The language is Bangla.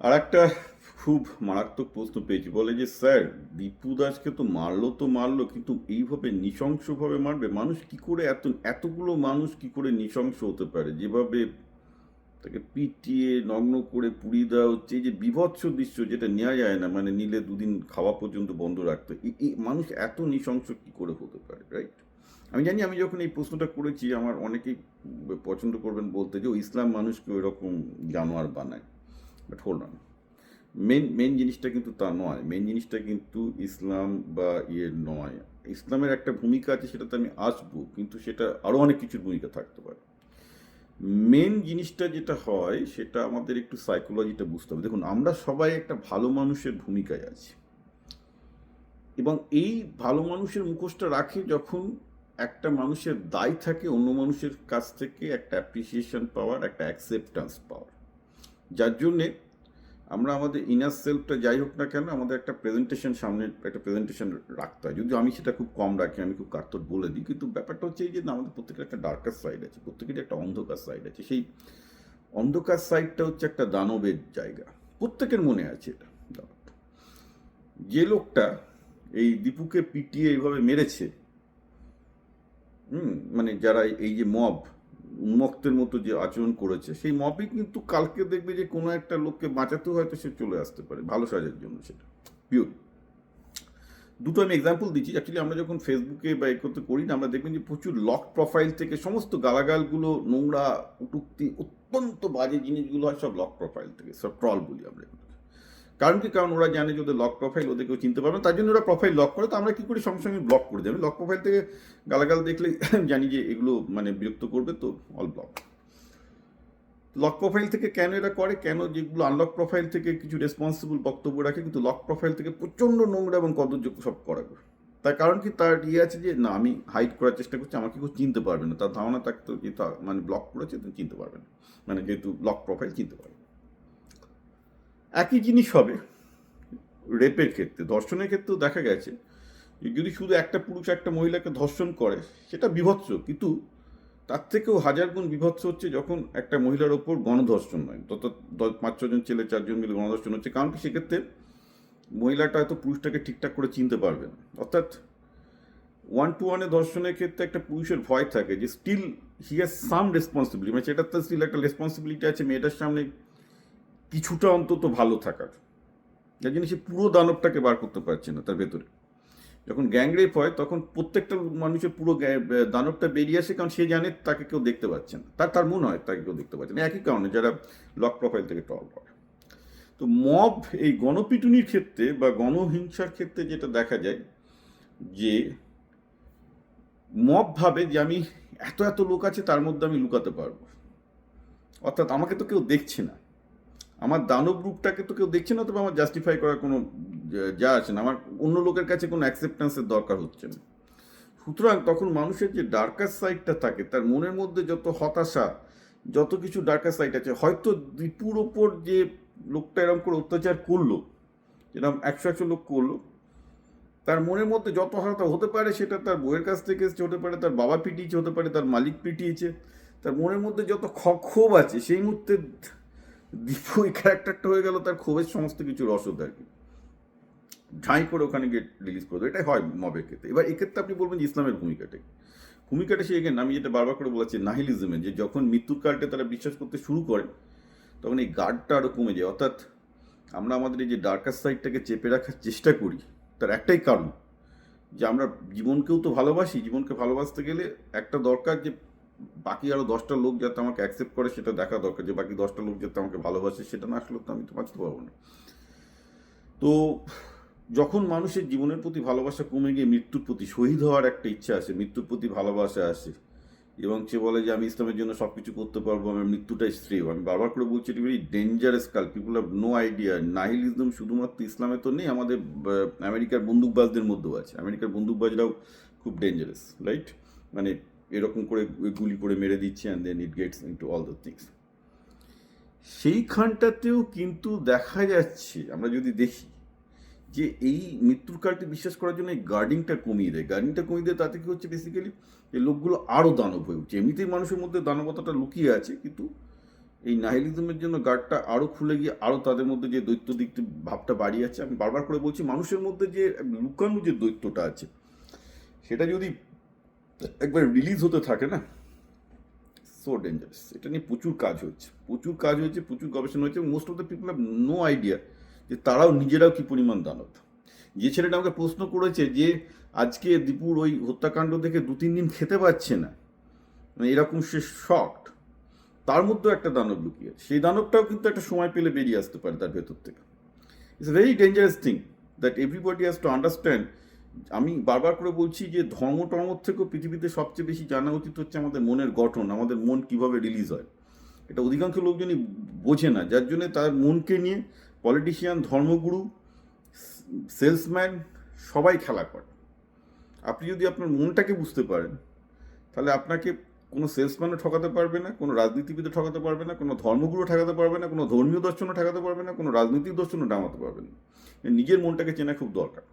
আর একটা খুব মারাত্মক প্রশ্ন পেয়েছি, বলে যে স্যার দীপু দাসকে তো মারলো কিন্তু এইভাবে নৃশংসভাবে মারবে? মানুষ কি করে এতগুলো মানুষ কি করে নৃশংস হতে পারে? যেভাবে তাকে পিটিয়ে নগ্ন করে পুড়িয়ে দেওয়া হচ্ছে, এই যে বীভৎস দৃশ্য, যেটা নেওয়া যায় না, মানে নিলে দুদিন খাওয়া পর্যন্ত বন্ধ রাখতো। এই মানুষ এত নৃশংস কি করে হতে পারে, রাইট? আমি জানি, আমি যখন এই প্রশ্নটা করেছি আমার অনেকেই পছন্দ করবেন বলতে যে ও ইসলাম মানুষকে ওই রকম জানোয়ার বানায়। বাট হোল্ড অন, মেন জিনিসটা কিন্তু তা নয়। মেন জিনিসটা কিন্তু ইসলাম বা নয়। ইসলামের একটা ভূমিকা আছে, সেটাতে আমি আসবো, কিন্তু সেটা আরও অনেক কিছুর ভূমিকা থাকতে পারে। মেন জিনিসটা যেটা হয় সেটা আমাদের একটু সাইকোলজিটা বুঝতে হবে। দেখুন, আমরা সবাই একটা ভালো মানুষের ভূমিকায় আছি, এবং এই ভালো মানুষের মুখোশটা রাখি যখন একটা মানুষের দায় থাকে অন্য মানুষের কাছ থেকে একটা অ্যাপ্রিসিয়েশন পাওয়ার, একটা অ্যাকসেপ্টেন্স পাওয়ার, যার জন্যে আমরা আমাদের ইনার সেলফটা যাই হোক না কেন, আমাদের একটা প্রেজেন্টেশন, সামনে একটা প্রেজেন্টেশন রাখতে হয়। যদিও আমি সেটা খুব কম রাখি, আমি খুব কার্তর বলে দিই, কিন্তু ব্যাপারটা হচ্ছে এই যে না, আমাদের প্রত্যেকের একটা ডার্কার সাইড আছে, প্রত্যেকেরই একটা অন্ধকার সাইড আছে। সেই অন্ধকার সাইডটা হচ্ছে একটা দানবের জায়গা, প্রত্যেকের মনে আছে এটা। যে লোকটা এই দীপুকে পিটিয়ে এইভাবে মেরেছে, মানে যারা এই যে মব, উন্মত্তের মতো যে আচরণ করেছে, সেই মবই কিন্তু কালকে দেখবে যে কোনো একটা লোককে বাঁচাতে হয়তো সে চলে আসতে পারে ভালো সাজার জন্য, সেটা পিওর। দুটো আমি এক্সাম্পল দিচ্ছি। অ্যাকচুয়ালি আমরা যখন ফেসবুকে বা করতে করি না, আমরা দেখবেন যে প্রচুর লক প্রোফাইল থেকে সমস্ত গালাগালগুলো, নোংরা কটূক্তি, অত্যন্ত বাজে জিনিসগুলো হয় সব লক প্রোফাইল থেকে, সব ট্রল বলি আমরা। কারণ কি? কারণ ওরা জানে যে ওদের লক প্রোফাইল ওদের কেউ চিনতে পারবে না, তার জন্য ওরা প্রোফাইল লক করে। তো আমরা কি করি, সঙ্গে সঙ্গে ব্লক করে দিই। আমি লক প্রোফাইল থেকে গালাগাল দেখলে জানি যে এগুলো মানে বিরক্ত করবে, তো অল ব্লক। লক প্রোফাইল থেকে কেন এরা করে? কেন? যেগুলো আনলক প্রোফাইল থেকে কিছু রেসপন্সিবল বক্তব্য রাখে, কিন্তু লক প্রোফাইল থেকে প্রচণ্ড নোংরা এবং কদর্যোগ্য সব করাবে। তার কারণ কি? তার আছে যে না, আমি হাইড করার চেষ্টা করছি, আমাকে কেউ চিনতে পারবে না, তার ধারণা থাকতো যে মানে ব্লক করেছে তো চিনতে পারবে না, মানে যেহেতু লক প্রোফাইল চিনতে পারবে। একই জিনিস হবে রেপের ক্ষেত্রে, ধর্ষণের ক্ষেত্রেও দেখা গেছে যে যদি শুধু একটা পুরুষ একটা মহিলাকে ধর্ষণ করে সেটা বিভৎস, কিন্তু তার থেকেও হাজার গুণ বিভৎস হচ্ছে যখন একটা মহিলার ওপর গণধর্ষণ হয়, তত 5-6 জন ছেলে 4 জন মিলে গণধর্ষণ হচ্ছে। কারণ কি? সেক্ষেত্রে মহিলাটা হয়তো পুরুষটাকে ঠিকঠাক করে চিনতে পারবে না। অর্থাৎ 1-to-1 ধর্ষণের ক্ষেত্রে একটা পুরুষের ভয় থাকে যে still he has some responsibility, মানে সেটার তো স্টিল একটা রেসপন্সিবিলিটি আছে মেয়েটার সামনে কিছুটা অন্তত ভালো থাকার, যার জন্য সে পুরো দানবটাকে বার করতে পারছে না তার ভেতরে। যখন গ্যাংরেপ হয় তখন প্রত্যেকটা মানুষের পুরো দানবটা বেরিয়ে আসে, কারণ সে জানে তাকে কেউ দেখতে পাচ্ছে না, তার মনে হয় তাকে কেউ দেখতে পাচ্ছে না। একই কারণে যারা লক প্রোফাইল থেকে ট্রল করে। তো মব, এই গণপিটুনির ক্ষেত্রে বা গণহিংসার ক্ষেত্রে যেটা দেখা যায় যে মব ভাবে যে আমি এত এত লোক আছে, তার মধ্যে আমি লুকাতে পারবো। অর্থাৎ আমাকে তো কেউ দেখছে না, আমার দানব রূপটাকে তো কেউ দেখছে না, তবে আমার জাস্টিফাই করার কোনো যা আছে না, আমার অন্য লোকের কাছে কোনো অ্যাকসেপ্টেন্সের দরকার হচ্ছে না। সুতরাং তখন মানুষের যে ডার্কার সাইডটা থাকে, তার মনের মধ্যে যত হতাশা, যত কিছু ডার্কার সাইড আছে, হয়তো দীপুর ওপর যে লোকটা এরকম করে অত্যাচার করলো, যেরকম 100 লোক করলো, তার মনের মধ্যে যত হতাশা হতে পারে, সেটা তার বইয়ের কাছ থেকে এসছে, হতে পারে তার বাবা পিটিয়েছে, হতে পারে তার মালিক পিটিয়েছে, তার মনের মধ্যে যত ক্ষোভ আছে, সেই মুহূর্তে দীপু এই ক্যারেক্টারটা হয়ে গেল তার ক্ষোভের সমস্ত কিছু রসদ আর কি, ঝাঁই করে ওখানে গিয়ে রিলিজ করে দেয়। এটাই হয় মবের ক্ষেত্রে। এবার এক্ষেত্রে আপনি বলবেন যে ইসলামের ভূমিকাটা সে এগেন আমি যেটা বারবার করে বলেছি, নাহিলিজমে, যে যখন মৃত্যুর কালটা তারা বিশ্বাস করতে শুরু করে তখন এই গার্ডটা আরও কমে যায়। অর্থাৎ আমরা আমাদের এই যে ডার্কার সাইডটাকে চেপে রাখার চেষ্টা করি, তার একটাই কারণ যে আমরা জীবনকেও তো ভালোবাসি। জীবনকে ভালোবাসতে গেলে একটা দরকার যে বাকি আরও 10টা লোক যাতে আমাকে অ্যাকসেপ্ট করে, সেটা দেখা দরকার, যে বাকি 10টা লোক যাতে আমাকে ভালোবাসে, সেটা না আসলে তো আমি তো বাঁচতে পারবো না। তো যখন মানুষের জীবনের প্রতি ভালোবাসা কমে গিয়ে মৃত্যুর প্রতি, শহীদ হওয়ার একটা ইচ্ছা আসে, মৃত্যুর প্রতি ভালোবাসা আসে, এবং সে বলে যে আমি ইসলামের জন্য সব কিছু করতে পারবো, আমার মৃত্যুটাই শ্রেয়। আমি বারবার করে বলছি, এটি ভেরি ডেঞ্জারাস কাল, পিপুল হ্যাভ নো আইডিয়া। নাহিলিজম শুধুমাত্র ইসলামে তো নেই, আমাদের আমেরিকার বন্দুকবাজদের মধ্যেও আছে। আমেরিকার বন্দুকবাজরাও খুব ডেঞ্জারাস, রাইট? মানে এরকম করে গুলি করে মেরে দিচ্ছে, and then it gets into all the things. সেইখানটাতেও কিন্তু দেখা যাচ্ছে, আমরা যদি দেখি যে এই মৃত্যুর কালটি বিশ্বাস করার জন্য এই গার্ডিংটা কমিয়ে দেয়। তাতে কি হচ্ছে, বেসিক্যালি এই লোকগুলো আরও দানব হয়ে উঠছে। এমনিতেই মানুষের মধ্যে দানবতাটা লুকিয়ে আছে, কিন্তু এই নাহিলিজমের জন্য গার্ডটা আরও খুলে গিয়ে আরও তাদের মধ্যে যে দৈত্য দিকটি ভাবটা বাড়িয়ে আছে। আমি বারবার করে বলছি, মানুষের মধ্যে যে লুকানো যে দৈত্যটা আছে সেটা যদি একবার রিলিজ হতে থাকে না, সো ডেঞ্জারাস। এটা নিয়ে প্রচুর কাজ হচ্ছে, প্রচুর গবেষণা হয়েছে। Most of the people have no idea যে তারাও নিজেরাও কি পরিমাণ দানব। যে ছেলেটা আমাকে প্রশ্ন করেছে যে আজকে দীপুর ওই হত্যাকাণ্ড থেকে 2-3 দিন খেতে পাচ্ছে না, মানে এরকম সে শকড, তার মধ্যেও একটা দানব লুকিয়ে আছে। সেই দানবটাও কিন্তু একটা সময় পেলে বেরিয়ে আসতে পারে তার ভেতর থেকে। It's a very dangerous thing that everybody has to understand. আমি বারবার করে বলছি যে ধর্ম থেকেও পৃথিবীতে সবচেয়ে বেশি জানা উচিত হচ্ছে আমাদের মনের গঠন, আমাদের মন কিভাবে রিলিজ হয়। এটা অধিকাংশ লোকজনই বোঝে না, যার জন্য তার মনকে নিয়ে পলিটিশিয়ান, ধর্মগুরু, সেলসম্যান সবাই খেলা করে। আপনি যদি আপনার মনটাকে বুঝতে পারেন, তাহলে আপনাকে কোনো সেলসম্যানও ঠকাতে পারবে না, কোনো রাজনীতিবিদও ঠকাতে পারবে না, কোনো ধর্মগুরু ঠকাতে পারবে না, কোনো ধর্মীয় দর্শনও ঠকাতে পারবে না, কোনো রাজনৈতিক দর্শনও ডামাতে পারবে না। নিজের মনটাকে চেনা খুব দরকার।